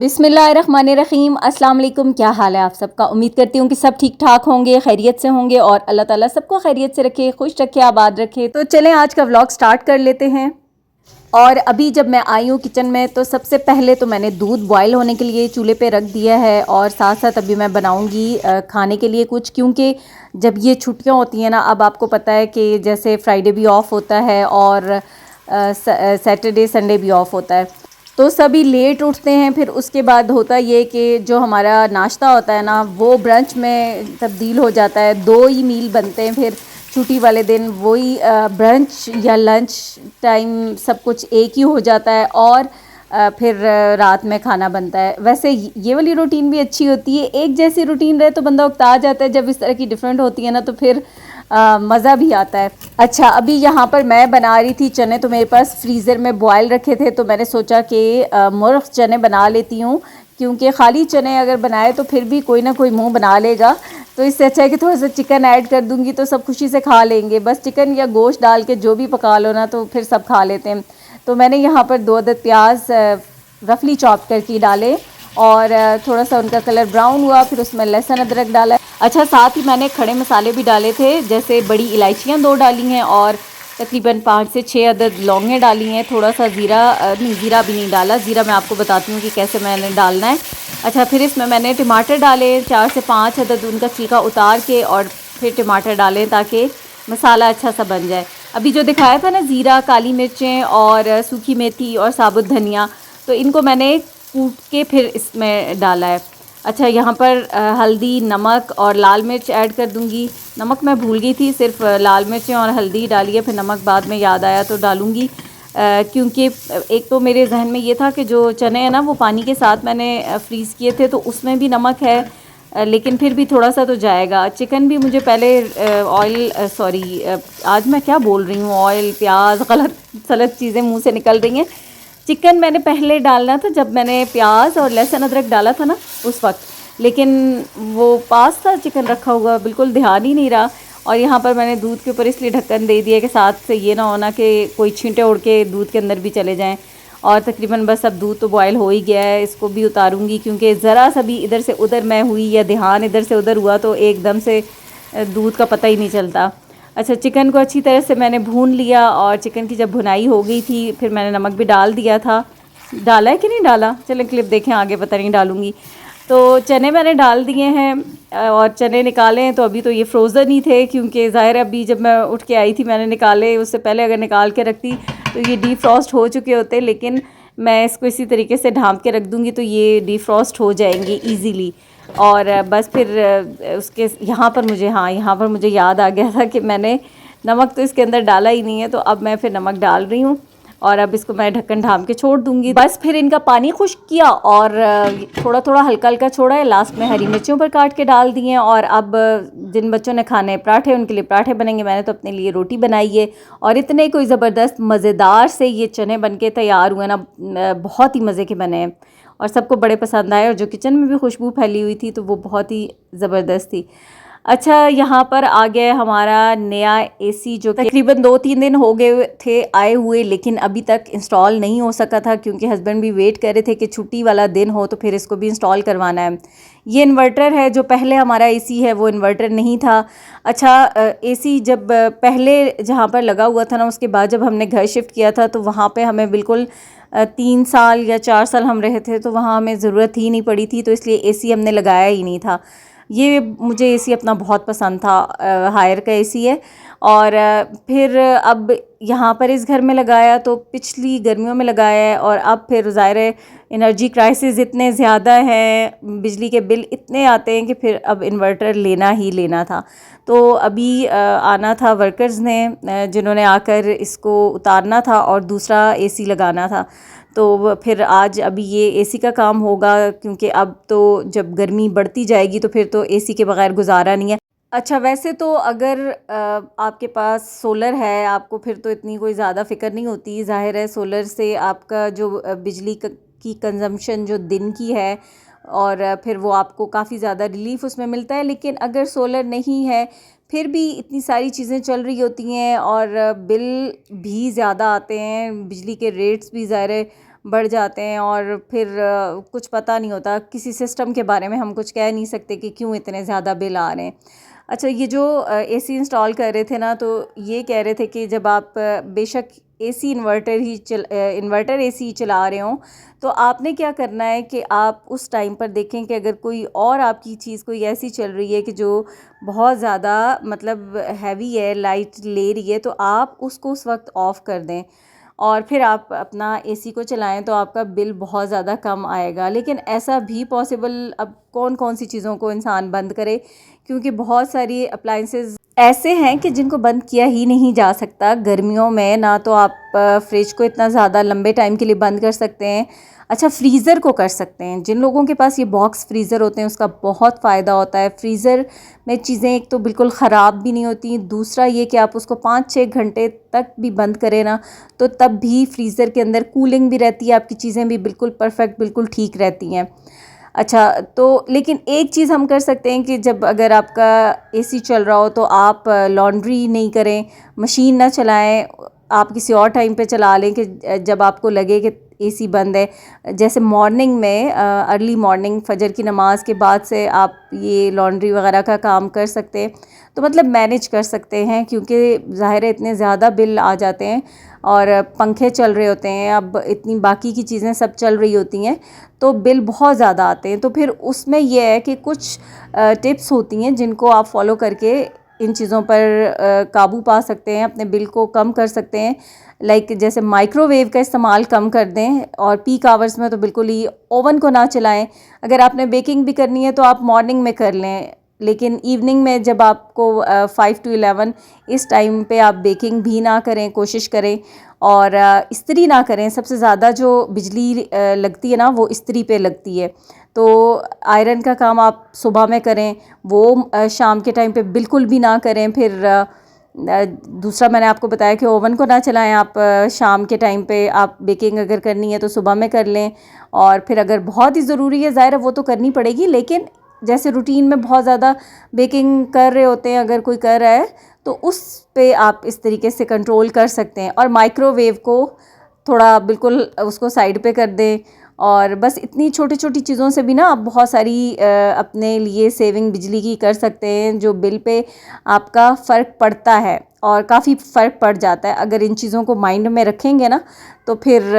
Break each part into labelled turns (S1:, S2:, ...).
S1: बिस्मिल्लाहिर्रहमानिर्रहीम। अस्सलाम वालेकुम। क्या हाल है आप सबका? उम्मीद करती हूँ कि सब ठीक ठाक होंगे, खैरियत से होंगे और अल्लाह ताला सबको खैरियत से रखे, खुश रखे, आबाद रखे। तो चलें आज का व्लॉग स्टार्ट कर लेते हैं। और अभी जब मैं आई हूँ किचन में तो सबसे पहले तो मैंने दूध बॉयल होने के लिए चूल्हे पे रख दिया है और साथ साथ अभी मैं बनाऊँगी खाने के लिए कुछ, क्योंकि जब ये छुट्टियाँ होती हैं ना, अब आपको पता है कि जैसे फ्राइडे भी ऑफ होता है और सैटरडे संडे भी ऑफ होता है, तो सभी लेट उठते हैं। फिर उसके बाद होता ये कि जो हमारा नाश्ता होता है ना, वो ब्रंच में तब्दील हो जाता है। दो ही मील बनते हैं फिर छुट्टी वाले दिन, वही ब्रंच या लंच टाइम सब कुछ एक ही हो जाता है और फिर रात में खाना बनता है। वैसे ये वाली रूटीन भी अच्छी होती है, एक जैसी रूटीन रहे तो बंदा उकता जाता है। जब इस तरह की डिफरेंट होती है ना तो फिर मज़ा भी आता है। अच्छा, अभी यहाँ पर मैं बना रही थी चने, तो मेरे पास फ्रीज़र में बॉयल रखे थे, तो मैंने सोचा कि मुर्ग़ चने बना लेती हूँ, क्योंकि खाली चने अगर बनाए तो फिर भी कोई ना कोई मुंह बना लेगा। तो इससे अच्छा है कि थोड़ा सा चिकन ऐड कर दूँगी तो सब खुशी से खा लेंगे। बस चिकन या गोश्त डाल के जो भी पका लो ना तो फिर सब खा लेते हैं। तो मैंने यहाँ पर 2 अदद प्याज रफली चॉप करके डाले और थोड़ा सा उनका कलर ब्राउन हुआ, फिर उसमें लहसुन अदरक डाला। अच्छा, साथ ही मैंने खड़े मसाले भी डाले थे, जैसे बड़ी इलायचियाँ 2 डाली हैं और तकरीबन 5 से 6 अदद लौंगें डाली हैं। थोड़ा सा ज़ीरा, नहीं ज़ीरा भी नहीं डाला, ज़ीरा मैं आपको बताती हूँ कि कैसे मैंने डालना है। अच्छा, फिर इसमें मैंने टमाटर डाले 4 से 5 अदद, उनका छिलका उतार के और फिर टमाटर डालें ताकि मसाला अच्छा सा बन जाए। अभी जो दिखाया था ना, ज़ीरा, काली मिर्चें और सूखी मेथी और साबुत धनिया, तो इनको मैंने कूट के फिर इसमें डाला है। अच्छा, यहाँ पर हल्दी, नमक और लाल मिर्च ऐड कर दूँगी। नमक मैं भूल गई थी, सिर्फ लाल मिर्चें और हल्दी डाली है, फिर नमक बाद में याद आया तो डालूँगी। क्योंकि एक तो मेरे जहन में ये था कि जो चने हैं ना वो पानी के साथ मैंने फ्रीज़ किए थे, तो उसमें भी नमक है, लेकिन फिर भी थोड़ा सा तो जाएगा। चिकन भी मुझे पहले आज मैं क्या बोल रही हूँ, ऑयल, प्याज, गलत सलत चीज़ें मुँह से निकल रही हैं। चिकन मैंने पहले डालना था जब मैंने प्याज और लहसुन अदरक डाला था ना उस वक्त, लेकिन वो पास था चिकन रखा हुआ, बिल्कुल ध्यान ही नहीं रहा। और यहाँ पर मैंने दूध के ऊपर इसलिए ढक्कन दे दिया कि साथ से ये ना होना कि कोई छींटे उड़ के दूध के अंदर भी चले जाएं। और तकरीबन बस अब दूध तो बॉयल हो ही गया है, इसको भी उतारूँगी, क्योंकि ज़रा सा भी इधर से उधर मैं हुई या ध्यान इधर से उधर हुआ तो एकदम से दूध का पता ही नहीं चलता। अच्छा, चिकन को अच्छी तरह से मैंने भून लिया और चिकन की जब भुनाई हो गई थी फिर मैंने नमक भी डाल दिया था। डाला है कि नहीं डाला, चलें क्लिप देखें, आगे पता नहीं डालूँगी। तो चने मैंने डाल दिए हैं और चने निकाले हैं, तो अभी तो ये फ्रोज़न ही थे, क्योंकि ज़ाहिर है अभी जब मैं उठ के आई थी मैंने निकाले, उससे पहले अगर निकाल के रखती तो ये डीफ्रॉस्ट हो चुके होते, लेकिन मैं इसको इसी तरीके से ढाँप के रख दूँगी तो ये डीफ्रॉस्ट हो जाएंगे ईज़िली। और बस फिर उसके यहाँ पर मुझे याद आ गया था कि मैंने नमक तो इसके अंदर डाला ही नहीं है, तो अब मैं फिर नमक डाल रही हूँ और अब इसको मैं ढक्कन ढाँप के छोड़ दूँगी। बस फिर इनका पानी खुश्क किया और थोड़ा थोड़ा हल्का हल्का छोड़ा है। लास्ट में हरी मिर्चियों पर काट के डाल दिए हैं। और अब जिन बच्चों ने खाने पराठे, उनके लिए पराठे बनेंगे, मैंने तो अपने लिए रोटी बनाई है। और इतने कोई ज़बरदस्त मज़ेदार से ये चने बन के तैयार हुए ना, बहुत ही मज़े के बने हैं और सबको बड़े पसंद आए। और जो किचन में भी खुशबू फैली हुई थी तो वो बहुत ही ज़बरदस्त थी। अच्छा, यहाँ पर आ गया हमारा नया एसी, जो तकरीबन 2-3 दिन हो गए थे आए हुए, लेकिन अभी तक इंस्टॉल नहीं हो सका था, क्योंकि हस्बैंड भी वेट कर रहे थे कि छुट्टी वाला दिन हो तो फिर इसको भी इंस्टॉल करवाना है। ये इन्वर्टर है, जो पहले हमारा एसी है वो इन्वर्टर नहीं था। अच्छा, एसी जब पहले जहाँ पर लगा हुआ था ना, उसके बाद जब हमने घर शिफ्ट किया था तो वहाँ पर हमें बिल्कुल 3 साल या 4 साल हम रहे थे, तो वहाँ हमें ज़रूरत ही नहीं पड़ी थी, तो इसलिए एसी हमने लगाया ही नहीं था। ये मुझे एसी अपना बहुत पसंद था, हायर का एसी है। और फिर अब यहाँ पर इस घर में लगाया तो पिछली गर्मियों में लगाया है, और अब फिर ज़ाहिर है एनर्जी क्राइसिस इतने ज़्यादा हैं, बिजली के बिल इतने आते हैं कि फिर अब इन्वर्टर लेना ही लेना था। तो अभी आना था वर्कर्स ने, जिन्होंने आकर इसको उतारना था और दूसरा एसी लगाना था। तो फिर आज अभी ये एसी का काम होगा, क्योंकि अब तो जब गर्मी बढ़ती जाएगी तो फिर तो एसी के बगैर गुजारा नहीं है। अच्छा, वैसे तो अगर आपके पास सोलर है आपको, फिर तो इतनी कोई ज़्यादा फ़िक्र नहीं होती। ज़ाहिर है सोलर से आपका जो बिजली की कंजम्पशन जो दिन की है, और फिर वो आपको काफ़ी ज़्यादा रिलीफ उसमें मिलता है। लेकिन अगर सोलर नहीं है फिर भी इतनी सारी चीज़ें चल रही होती हैं और बिल भी ज़्यादा आते हैं, बिजली के रेट्स भी ज़ाहिर है बढ़ जाते हैं और फिर कुछ पता नहीं होता, किसी सिस्टम के बारे में हम कुछ कह नहीं सकते कि क्यों इतने ज़्यादा बिल आ रहे हैं। अच्छा, ये जो एसी इंस्टॉल कर रहे थे ना, तो ये कह रहे थे कि जब आप बेशक एसी इन्वर्टर एसी चला रहे हो, तो आपने क्या करना है कि आप उस टाइम पर देखें कि अगर कोई और आपकी चीज़ कोई ऐसी चल रही है कि जो बहुत ज़्यादा मतलब हैवी है, लाइट ले रही है, तो आप उसको उस वक्त ऑफ़ कर दें और फिर आप अपना एसी को चलाएं, तो आपका बिल बहुत ज़्यादा कम आएगा। लेकिन ऐसा भी पॉसिबल, अब कौन कौन सी चीज़ों को इंसान बंद करे, क्योंकि बहुत सारी अप्लाइंसेस ऐसे हैं कि जिनको बंद किया ही नहीं जा सकता। गर्मियों में ना तो आप फ्रिज को इतना ज़्यादा लंबे टाइम के लिए बंद कर सकते हैं। अच्छा, फ्रीज़र को कर सकते हैं। जिन लोगों के पास ये बॉक्स फ्रीज़र होते हैं उसका बहुत फ़ायदा होता है। फ्रीज़र में चीज़ें एक तो बिल्कुल ख़राब भी नहीं होती, दूसरा ये कि आप उसको 5-6 घंटे तक भी बंद करें ना, तो तब भी फ्रीज़र के अंदर कूलिंग भी रहती है, आपकी चीज़ें भी बिल्कुल परफेक्ट, बिल्कुल ठीक रहती हैं। अच्छा, तो लेकिन एक चीज़ हम कर सकते हैं कि जब अगर आपका एसी चल रहा हो तो आप लॉन्ड्री नहीं करें, मशीन ना चलाएं, आप किसी और टाइम पे चला लें कि जब आपको लगे कि एसी बंद है। जैसे मॉर्निंग में अर्ली मॉर्निंग फजर की नमाज़ के बाद से आप ये लॉन्ड्री वगैरह का काम कर सकते हैं, तो मतलब मैनेज कर सकते हैं, क्योंकि ज़ाहिर है इतने ज़्यादा बिल आ जाते हैं और पंखे चल रहे होते हैं, अब इतनी बाकी की चीज़ें सब चल रही होती हैं, तो बिल बहुत ज़्यादा आते हैं। तो फिर उसमें यह है कि कुछ टिप्स होती हैं जिनको आप फॉलो करके इन चीज़ों पर काबू पा सकते हैं, अपने बिल को कम कर सकते हैं। लाइक जैसे माइक्रोवेव का इस्तेमाल कम कर दें, और पीक आवर्स में तो बिल्कुल ही ओवन को ना चलाएं। अगर आपने बेकिंग भी करनी है तो आप मॉर्निंग में कर लें, लेकिन इवनिंग में जब आपको 5 to 11 इस टाइम पे आप बेकिंग भी ना करें, कोशिश करें। और इस्त्री ना करें। सबसे ज़्यादा जो बिजली लगती है ना, वो इस्त्री पे लगती है। तो आयरन का काम आप सुबह में करें, वो शाम के टाइम पे बिल्कुल भी ना करें। फिर दूसरा मैंने आपको बताया कि ओवन को ना चलाएं आप शाम के टाइम पे। आप बेकिंग अगर करनी है तो सुबह में कर लें, और फिर अगर बहुत ही ज़रूरी है, ज़ाहिर है वो तो करनी पड़ेगी, लेकिन जैसे रूटीन में बहुत ज़्यादा बेकिंग कर रहे होते हैं, अगर कोई कर रहा है तो उस पे आप इस तरीके से कंट्रोल कर सकते हैं। और माइक्रोवेव को थोड़ा बिल्कुल उसको साइड पे कर दें। और बस इतनी छोटी छोटी चीज़ों से भी ना आप बहुत सारी अपने लिए सेविंग बिजली की कर सकते हैं, जो बिल पे आपका फ़र्क पड़ता है और काफ़ी फ़र्क पड़ जाता है। अगर इन चीज़ों को माइंड में रखेंगे ना, तो फिर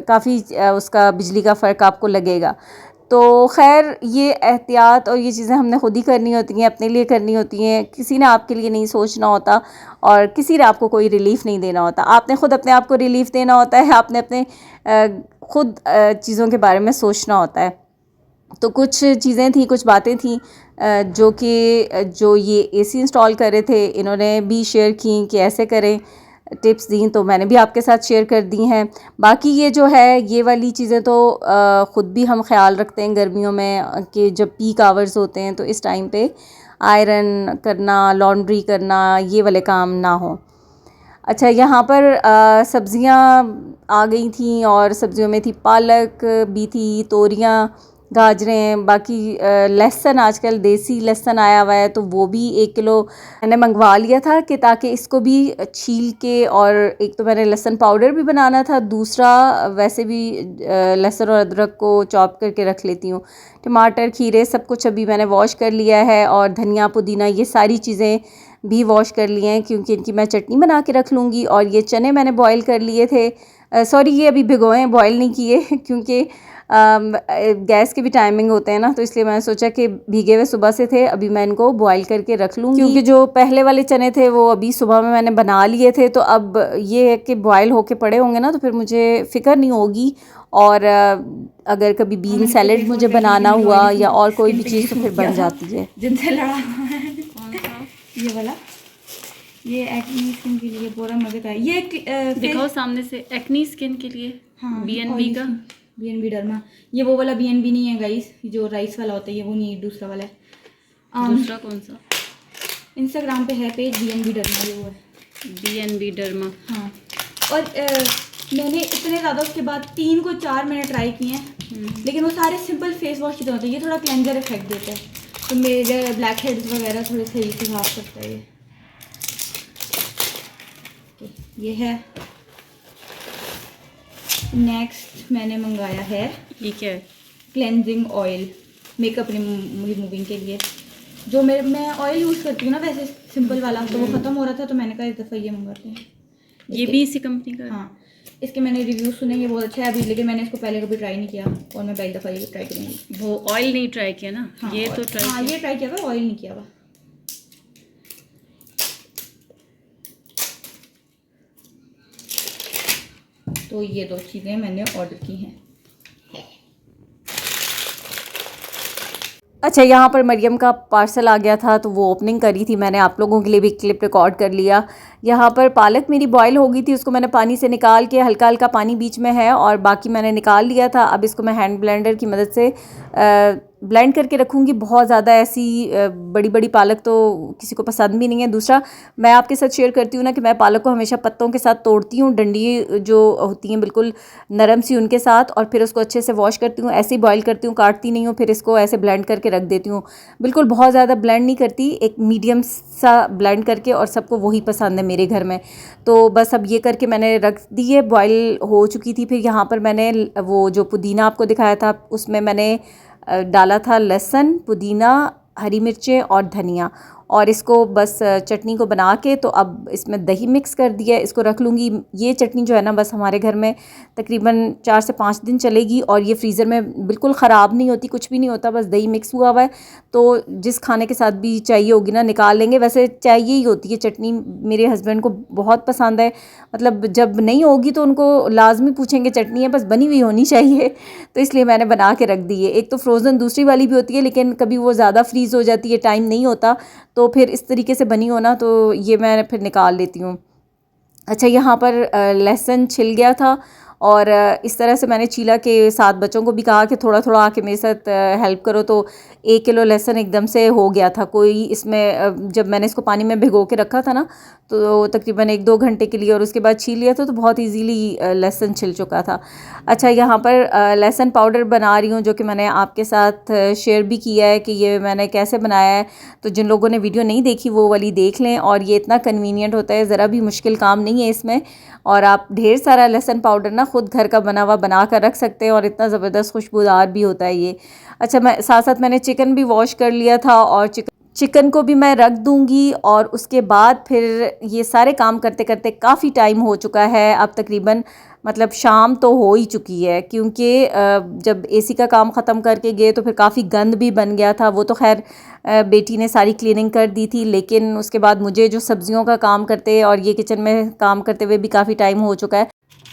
S1: काफ़ी उसका बिजली का फ़र्क आपको लगेगा। तो खैर, ये एहतियात और ये चीज़ें हमने खुद ही करनी होती हैं, अपने लिए करनी होती हैं। किसी ने आपके लिए नहीं सोचना होता, और किसी ने आपको कोई रिलीफ़ नहीं देना होता। आपने ख़ुद अपने आप को रिलीफ़ देना होता है। आपने अपने खुद चीज़ों के बारे में सोचना होता है। तो कुछ चीज़ें थी, कुछ बातें थी जो कि जो ये एसी इंस्टॉल कर रहे थे इन्होंने भी शेयर की कि ऐसे करें, टिप्स दी, तो मैंने भी आपके साथ शेयर कर दी हैं। बाकी ये जो है, ये वाली चीज़ें तो ख़ुद भी हम ख्याल रखते हैं गर्मियों में कि जब पीक आवर्स होते हैं तो इस टाइम पे आयरन करना, लॉन्ड्री करना, ये वाले काम ना हो। अच्छा, यहाँ पर सब्ज़ियाँ आ गई थी, और सब्ज़ियों में थी पालक भी थी, तोरियाँ, गाजरें, बाकी लहसुन, आजकल देसी लहसुन आया हुआ है, तो वो भी 1 किलो मैंने मंगवा लिया था कि ताकि इसको भी छील के, और एक तो मैंने लहसुन पाउडर भी बनाना था, दूसरा वैसे भी लहसुन और अदरक को चॉप करके रख लेती हूँ। टमाटर, खीरे, सब कुछ अभी मैंने वॉश कर लिया है, और धनिया, पुदीना, ये सारी चीज़ें भी वॉश कर लिए हैं, क्योंकि इनकी मैं चटनी बना के रख लूँगी। और ये चने मैंने बॉईल कर लिए थे, सॉरी ये अभी भिगोए हैं, बॉईल नहीं किए क्योंकि गैस के भी टाइमिंग होते हैं ना, तो इसलिए मैंने सोचा कि भीगे हुए सुबह से थे, अभी मैं इनको बॉईल करके रख लूँगी। क्योंकि जो पहले वाले चने थे वो अभी सुबह में मैंने बना लिए थे, तो अब ये है कि बॉईल होके पड़े होंगे ना, तो फिर मुझे फ़िक्र नहीं होगी। और अगर कभी बीन सैलेड मुझे बनाना हुआ या और कोई भी चीज़, तो फिर बन जाती है।
S2: जिनसे लड़ा हुआ है ये वाला, ये एक्नी स्किन के लिए पूरा मजे का है। ये
S3: दिखाओ सामने से, एक्नी स्किन के लिए।
S2: हाँ,
S3: BNB का,
S2: BNB डर्मा। ये वो वाला BNB नहीं है गाइस, जो राइस वाला होता है, ये वो नहीं है, दूसरा वाला है।
S3: दूसरा कौन सा?
S2: इंस्टाग्राम पे है पेज BNB डर्मा, ये वो है
S3: BNB डर्मा।
S2: हाँ, और मैंने इतने ज़्यादा उसके बाद 3 को 4 मैंने ट्राई किए हैं, लेकिन वो सारे सिंपल फेस वॉश की तरह होते हैं। ये थोड़ा क्लेंजर इफेक्ट देता है, तो मेरे ब्लैक हेड्स वगैरह थोड़े सही से साफ करता है ये है। नेक्स्ट मैंने मंगाया है
S3: ये क्या है?
S2: क्लेंजिंग ऑयल मेकअप रिमूविंग के लिए। जो मैं ऑयल यूज़ करती हूँ ना वैसे सिंपल वाला, तो वो ख़त्म हो रहा था तो मैंने कहा इस दफ़ा ये मंगाते हैं।
S3: ये भी इसी कंपनी का है?
S2: हाँ, इसके मैंने रिव्यूज़ सुने, ये बहुत अच्छा है अभी, लेकिन मैंने इसको पहले कभी ट्राई नहीं किया और मैं पहली दफ़ा ये ट्राई करूँगी।
S3: वो ऑयल नहीं ट्राई किया ना?
S2: हाँ,
S3: ये तो ट्राई
S2: हाँ, ये ट्राई किया हुआ, ऑयल नहीं किया हुआ। तो ये 2 चीज़ें मैंने ऑर्डर की हैं।
S1: अच्छा, यहाँ पर मरियम का पार्सल आ गया था तो वो ओपनिंग करी थी मैंने, आप लोगों के लिए भी क्लिप रिकॉर्ड कर लिया। यहाँ पर पालक मेरी बॉईल हो गई थी, उसको मैंने पानी से निकाल के, हल्का हल्का पानी बीच में है और बाकी मैंने निकाल लिया था। अब इसको मैं हैंड ब्लेंडर की मदद से ब्लेंड करके रखूँगी। बहुत ज़्यादा ऐसी बड़ी बड़ी पालक तो किसी को पसंद भी नहीं है। दूसरा, मैं आपके साथ शेयर करती हूँ ना कि मैं पालक को हमेशा पत्तों के साथ तोड़ती हूँ, डंडी जो होती हैं बिल्कुल नरम सी उनके साथ, और फिर उसको अच्छे से वॉश करती हूँ, ऐसे ही बॉईल करती हूँ, काटती नहीं हूँ, फिर इसको ऐसे ब्लेंड करके रख देती हूँ। बिल्कुल बहुत ज़्यादा ब्लेंड नहीं करती, एक मीडियम सा ब्लेंड करके, और सबको वही पसंद है मेरे घर में। तो बस अब ये करके मैंने रख दी है, बॉईल हो चुकी थी। फिर यहाँ पर मैंने वो जो पुदीना आपको दिखाया था उसमें मैंने डाला था लहसुन, पुदीना, हरी मिर्चें और धनिया, और इसको बस चटनी को बना के तो अब इसमें दही मिक्स कर दिया, इसको रख लूँगी। ये चटनी जो है ना बस हमारे घर में तकरीबन 4 से 5 दिन चलेगी और ये फ्रीज़र में बिल्कुल ख़राब नहीं होती, कुछ भी नहीं होता, बस दही मिक्स हुआ हुआ है। तो जिस खाने के साथ भी चाहिए होगी ना निकाल लेंगे। वैसे चाहिए ही होती है चटनी, मेरे हस्बैंड को बहुत पसंद है, मतलब जब नहीं होगी तो उनको लाजमी पूछेंगे चटनी है, बस बनी हुई होनी चाहिए। तो इसलिए मैंने बना के रख दी है। एक तो फ्रोज़न दूसरी वाली भी होती है, लेकिन कभी वो ज़्यादा फ्रीज़ हो जाती है, टाइम नहीं होता, तो फिर इस तरीके से बनी हो ना तो ये मैं फिर निकाल लेती हूँ। अच्छा, यहाँ पर लहसुन छिल गया था और इस तरह से मैंने छीला के 7 बच्चों को भी कहा कि थोड़ा थोड़ा आके मेरे साथ हेल्प करो, तो 1 किलो लहसुन एकदम से हो गया था। कोई इसमें जब मैंने इसको पानी में भिगो के रखा था ना तो तकरीबन 1-2 घंटे के लिए, और उसके बाद छील लिया था तो बहुत इजीली लहसुन छिल चुका था। अच्छा, यहाँ पर लहसुन पाउडर बना रही हूँ, जो कि मैंने आपके साथ शेयर भी किया है कि ये मैंने कैसे बनाया है। तो जिन लोगों ने वीडियो नहीं देखी वो वाली देख लें, और ये इतना कन्वीनियंट होता है, ज़रा भी मुश्किल काम नहीं है इसमें, और आप ढेर सारा लहसुन पाउडर ना खुद घर का बना हुआ बना कर रख सकते हैं, और इतना ज़बरदस्त खुशबूदार भी होता है ये। अच्छा, मैं साथ साथ मैंने चिकन भी वॉश कर लिया था, और चिकन को भी मैं रख दूंगी, और उसके बाद फिर ये सारे काम करते करते काफ़ी टाइम हो चुका है। अब तकरीबन मतलब शाम तो हो ही चुकी है, क्योंकि जब एसी का काम ख़त्म करके गए तो फिर काफ़ी गंद भी बन गया था। वो तो खैर बेटी ने सारी क्लीनिंग कर दी थी, लेकिन उसके बाद मुझे जो सब्जियों का काम करते और ये किचन में काम करते हुए भी काफ़ी टाइम हो चुका है।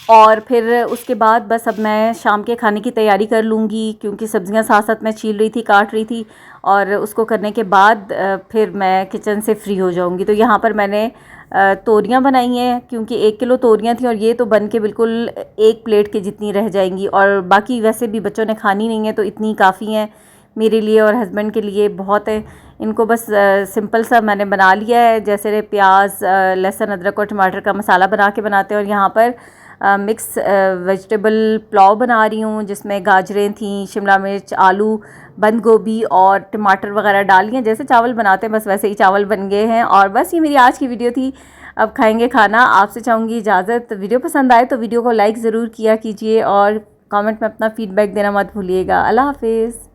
S1: और फिर उसके बाद बस अब मैं शाम के खाने की तैयारी कर लूँगी, क्योंकि सब्ज़ियाँ साथ साथ मैं छील रही थी, काट रही थी, और उसको करने के बाद फिर मैं किचन से फ्री हो जाऊँगी। तो यहाँ पर मैंने तोरियाँ बनाई हैं, क्योंकि 1 किलो तोरियाँ थी और ये तो बन के बिल्कुल 1 प्लेट के जितनी रह जाएंगी, और बाकी वैसे भी बच्चों ने खानी नहीं है तो इतनी काफ़ी हैं मेरे लिए और हस्बैंड के लिए, बहुत है। इनको बस सिंपल सा मैंने बना लिया है, जैसे प्याज, लहसुन, अदरक और टमाटर का मसाला बना के बनाते हैं। और यहाँ पर मिक्स वेजिटेबल पुलाव बना रही हूँ, जिसमें गाजरें थीं, शिमला मिर्च, आलू, बंद गोभी और टमाटर वगैरह डाली हैं, जैसे चावल बनाते हैं बस वैसे ही चावल बन गए हैं। और बस ये मेरी आज की वीडियो थी। अब खाएंगे खाना। आपसे चाहूँगी इजाज़त। वीडियो पसंद आए तो वीडियो को लाइक ज़रूर किया कीजिए, और कमेंट में अपना फ़ीडबैक देना मत भूलिएगा। अल्लाह हाफिज़।